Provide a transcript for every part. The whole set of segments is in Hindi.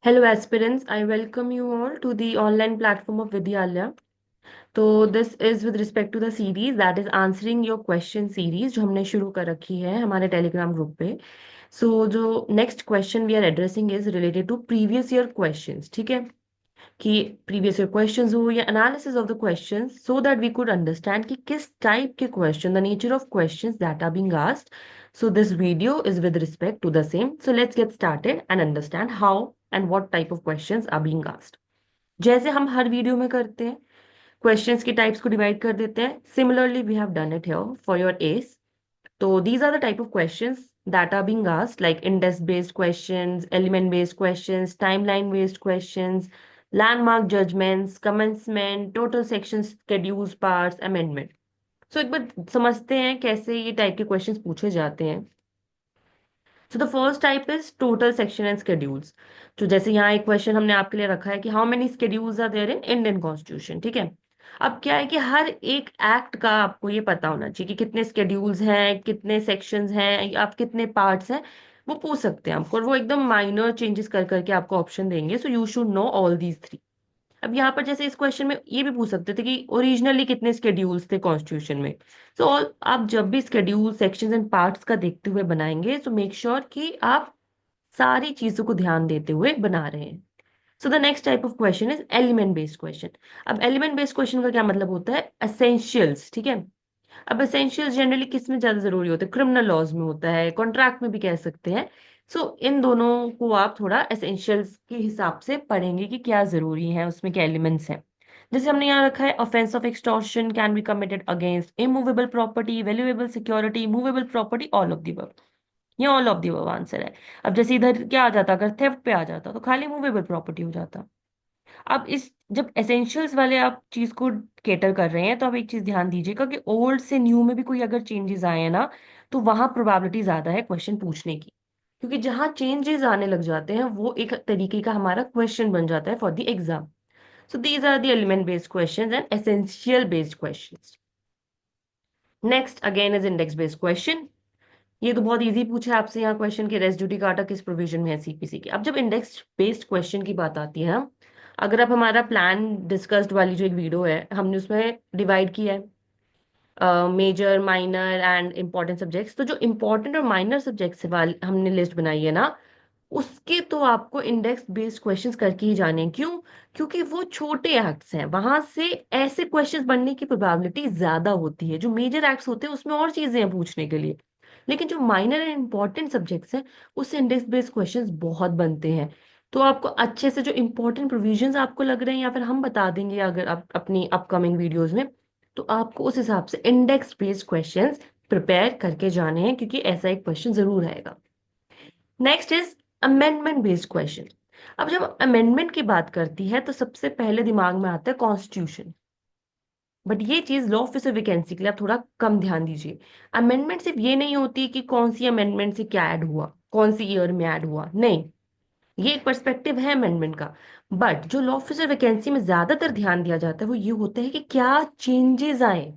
Hello aspirants, I welcome you all to the online platform of Vidyalaya. तो this is with respect to the series that is answering your question series जो हमने शुरू कर रखी है हमारे टेलीग्राम ग्रुप पे. So जो next question we are addressing is related to previous year questions. ठीक है कि प्रीवियस ईयर क्वेश्चंस हो या analysis of the questions so that we could understand कि किस टाइप के question the nature of questions that are being asked. So this video is with respect to the same. So let's get started and understand how and what type of questions are being asked. जैसे हम हर वीडियो में करते हैं, क्वेश्चंस के टाइप्स को डिवाइड कर देते हैं. Similarly we have done it here for your ease. तो these are the type of questions that are being asked, like index-based questions, element-based questions, timeline-based questions, landmark judgments, commencement, total sections, schedules, parts, amendment. So एक बार समझते हैं कैसे ये टाइप के क्वेश्चंस पूछे जाते हैं. So the first type is total section and schedules. तो जैसे यहाँ एक क्वेश्चन हमने आपके लिए रखा है कि how many schedules are there in Indian constitution. ठीक है. अब क्या है कि हर एक एक्ट का आपको ये पता होना चाहिए कि कितने स्केड्यूल्स हैं, कितने सेक्शंस हैं, आप कितने पार्ट्स हैं. वो पूछ सकते हैं आपको और वो एकदम माइनर चेंजेस कर करके आपको ऑप्शन देंगे. So you should know all these three. अब यहाँ पर जैसे इस क्वेश्चन में ये भी पूछ सकते थे कि ओरिजिनली कितने स्केड्यूल्स थे कॉन्स्टिट्यूशन में. सो आप जब भी स्केड्यूल सेक्शंस एंड पार्ट्स का देखते हुए बनाएंगे तो मेक श्योर कि आप सारी चीजों को ध्यान देते हुए बना रहे हैं. So the next type of question is element based question. अब एलिमेंट बेस्ड क्वेश्चन का क्या मतलब होता है? एसेंशियल्स. ठीक है. अब एसेंशियल्स जनरली किस में ज्यादा जरूरी होते हैं? क्रिमिनल लॉज में होता है, कॉन्ट्रैक्ट में भी कह सकते हैं. सो इन दोनों को आप थोड़ा एसेंशियल्स के हिसाब से पढ़ेंगे कि क्या जरूरी है, उसमें क्या एलिमेंट्स हैं. जैसे हमने यहाँ रखा है, offence of extortion can be committed against immovable property, valuable security, movable property, all of the above. ये all of the above answer है. अब जैसे इधर क्या आ जाता, अगर थेफ्ट पे आ जाता तो खाली मूवेबल प्रॉपर्टी हो जाता. अब इस जब एसेंशियल्स वाले आप चीज को केटर कर रहे हैं तो आप एक चीज ध्यान दीजिएगा कि ओल्ड से न्यू में भी कोई अगर चेंजेस आए हैं ना, तो वहां प्रोबेबिलिटी ज्यादा है क्वेश्चन पूछने की. क्योंकि जहां चेंजेस आने लग जाते हैं वो एक तरीके का हमारा क्वेश्चन बन जाता है for the exam. So these are the element based questions and essential based questions. Next again is index based question. ये तो बहुत इजी पूछा है आपसे यहाँ क्वेश्चन के रेस्ट ड्यूटी काटा किस प्रोविजन में है सीपीसी की. अब जब इंडेक्स बेस्ड क्वेश्चन की बात आती है ना, अगर आप हमारा प्लान डिस्कस्ड वाली जो एक वीडियो है हमने उसमें डिवाइड किया है major minor and important subjects. तो जो इम्पोर्टेंट और माइनर सब्जेक्ट्स वाली हमने लिस्ट बनाई है ना, उसके तो आपको इंडेक्स बेस्ड क्वेश्चंस करके ही जाने हैं. क्यों? क्योंकि वो छोटे एक्ट्स हैं, वहां से ऐसे क्वेश्चंस बनने की प्रोबेबिलिटी ज्यादा होती है. जो मेजर एक्ट्स होते हैं उसमें और चीजें हैं पूछने के लिए, लेकिन जो माइनर एंड इम्पॉर्टेंट सब्जेक्ट्स हैं उससे इंडेक्स बेस्ड क्वेश्चंस बहुत बनते हैं. तो आपको अच्छे से जो इंपॉर्टेंट प्रोविजंस आपको लग रहे हैं या फिर हम बता देंगे अगर आप अपनी अपकमिंग वीडियोस में, तो आपको उस हिसाब से इंडेक्स बेस्ड क्वेश्चंस प्रिपेयर करके जाने हैं क्योंकि ऐसा एक क्वेश्चन जरूर आएगा. Next is amendment based question. अब जब अमेंडमेंट की बात करती है तो सबसे पहले दिमाग में आता है कॉन्स्टिट्यूशन. बट ये चीज लॉ ऑफिसर वैकेंसी के लिए आप थोड़ा कम ध्यान दीजिए. अमेंडमेंट सिर्फ ये नहीं होती कि कौन सी अमेंडमेंट से क्या ऐड हुआ, कौन सी ईयर में ऐड हुआ. नहीं, ये एक पर्सपेक्टिव है अमेंडमेंट का. बट जो लॉ ऑफिसर वैकेंसी में ज्यादातर ध्यान दिया जाता है वो ये होता है कि क्या चेंजेस आए.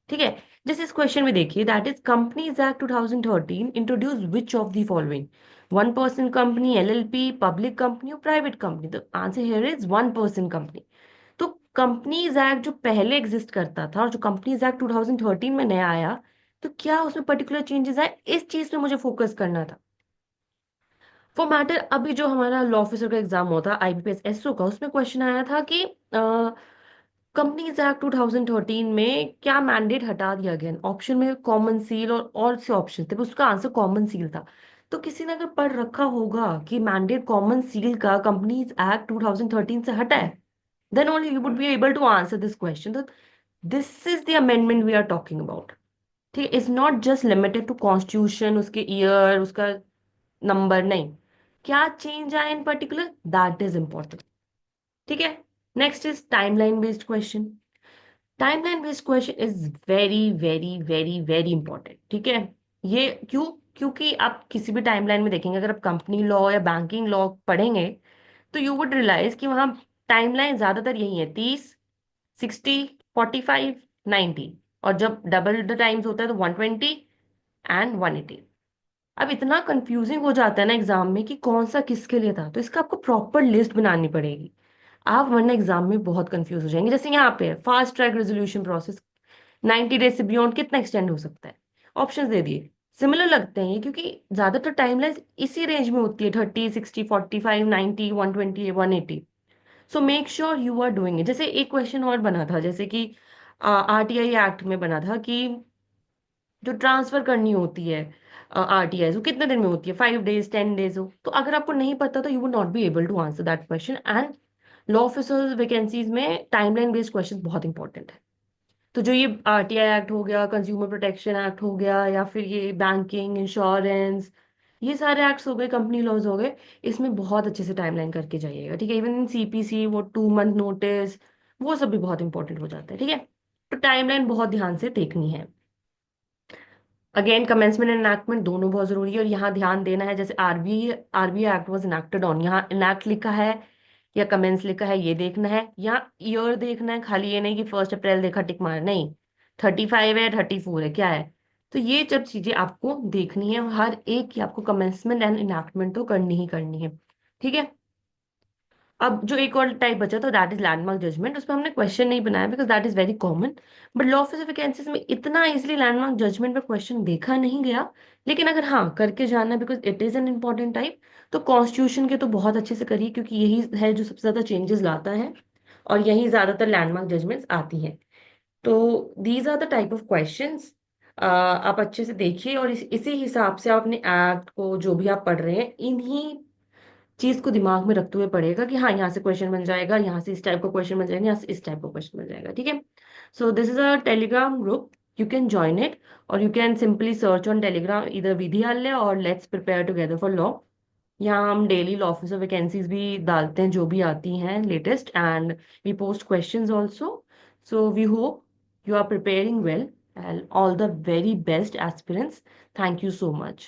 ठीक है. जैसे इस क्वेश्चन में देखिए, that is companies act 2013 introduce which of the following? One person company, LLP, public company और प्राइवेट कंपनी. तो answer here is one person company. तो कंपनीज एक्ट जो पहले एग्जिस्ट करता था और जो कंपनीज एक्ट 2013 में नया आया, तो क्या उसमें पर्टिकुलर चेंजेस आए, इस चीज पे मुझे फोकस करना था. फॉर मैटर अभी जो हमारा लॉ ऑफिसर का एग्जाम हुआ था आईबीपीएस एसओ का, उसमें क्वेश्चन आया था कि कंपनीज एक्ट 2013 में क्या मैंडेट हटा दिया गया. ऑप्शन में कॉमन सील और से ऑप्शन थे, उसका आंसर कॉमन सील था. तो किसी ने अगर पढ़ रखा होगा कि मैंडेट कॉमन सील का कंपनीज एक्ट 2013 से हटा है, then only you would be able to answer this question. So this is the amendment we are talking about. ठीक है. Is not just limited to constitution, उसके ईयर, उसका नंबर नहीं. क्या चेंज आया in particular, that is important. ठीक है. Next is timeline based question. Timeline based question is very very very very important. ठीक है. ये क्यों? क्योंकि आप किसी भी टाइमलाइन में देखेंगे, अगर आप कंपनी लॉ या बैंकिंग लॉ पढ़ेंगे तो यू वुड रियलाइज कि वहां टाइमलाइन ज्यादातर यही है, 30, 60, 45, 90. और जब डबल द टाइम्स होता है तो 120 एंड 180. अब इतना कंफ्यूजिंग हो जाता है ना एग्जाम में कि कौन सा किसके लिए था, तो इसका आपको प्रॉपर लिस्ट बनानी पड़ेगी। आप वरना एग्जाम में बहुत कंफ्यूज हो जाएंगे। जैसे यहाँ पे fast track resolution process 90 days से बियॉन्ड कितना एक्सटेंड हो सकता है, ऑप्शंस दे दिए। सिमिलर लगते हैं ये, क्योंकि ज्यादातर टाइमलाइन इसी रेंज में होती है, 30, 60, 45, 90, 120, 180। So make sure you are doing it. जैसे एक क्वेश्चन और बना था, जैसे कि आरटीआई एक्ट में बना था कि जो ट्रांसफर करनी होती है आरटीआई, वो कितने दिन में होती है, 5 डेज, 10 डेज हो। तो अगर आपको नहीं पता तो you would not be able to answer that question. And law officers vacancies में टाइमलाइन बेस्ड क्वेश्चन बहुत इंपॉर्टेंट है। तो जो ये आरटीआई एक्ट हो गया, कंज्यूमर प्रोटेक्शन एक्ट हो गया, या फिर ये बैंकिंग, इंश्योरेंस, ये सारे एक्ट्स हो गए, कंपनी लॉज हो गए, इसमें बहुत अच्छे से टाइमलाइन करके जाइएगा, ठीक है। इवन इन सीपीसी वो 2 मंथ नोटिस, वो सब भी बहुत इंपॉर्टेंट हो जाता है, ठीक है। तो टाइमलाइन बहुत ध्यान से देखनी है। अगेन कमेंसमेंट एंड एनैक्टमेंट दोनों बहुत जरूरी है, और यहाँ ध्यान देना है। जैसे RBI act was enacted on, यहाँ इनैक्ट लिखा है या कमेंस लिखा है, ये देखना है। यहाँ ईयर देखना है, खाली ये नहीं कि 1 अप्रैल देखा टिक मार, नहीं, 35 है, 34 है, क्या है। तो ये जब चीजें आपको देखनी है, हर एक की आपको कमेंसमेंट एंड इनैक्टमेंट तो करनी ही करनी है, ठीक है। अब जो एक और टाइप बचा था, दैट इज लैंडमार्क जजमेंट। उसमें हमने क्वेश्चन नहीं बनाया because that is very common. But law of vacancies में इतना इजिली लैंडमार्क जजमेंट में क्वेश्चन देखा नहीं गया। लेकिन अगर हाँ करके जाना है, because it is an important type, तो कॉन्स्टिट्यूशन के तो बहुत अच्छे से करिए, क्योंकि यही है जो सबसे ज्यादा चेंजेस लाता है, और यही ज्यादातर लैंडमार्क जजमेंट्स आती हैं। तो these are the type of questions. आप अच्छे से देखिए, और इसी हिसाब से आप अपने एक्ट को, जो भी आप पढ़ रहे हैं, इन्हीं चीज को दिमाग में रखते हुए पढ़ेगा कि हाँ यहाँ से क्वेश्चन बन जाएगा, यहाँ से इस टाइप का क्वेश्चन बन जाएगा, यहाँ से इस टाइप का क्वेश्चन बन जाएगा, ठीक है। So this is a Telegram group, you can join it, और you can simply search on Telegram इधर विधियालय और let's prepare together for law. यहाँ हम डेली लॉ ऑफिसर वैकेंसीज भी डालते हैं, जो भी आती हैं latest, and we post questions also. So we hope you are preparing well, and all the very best aspirants. Thank you so much.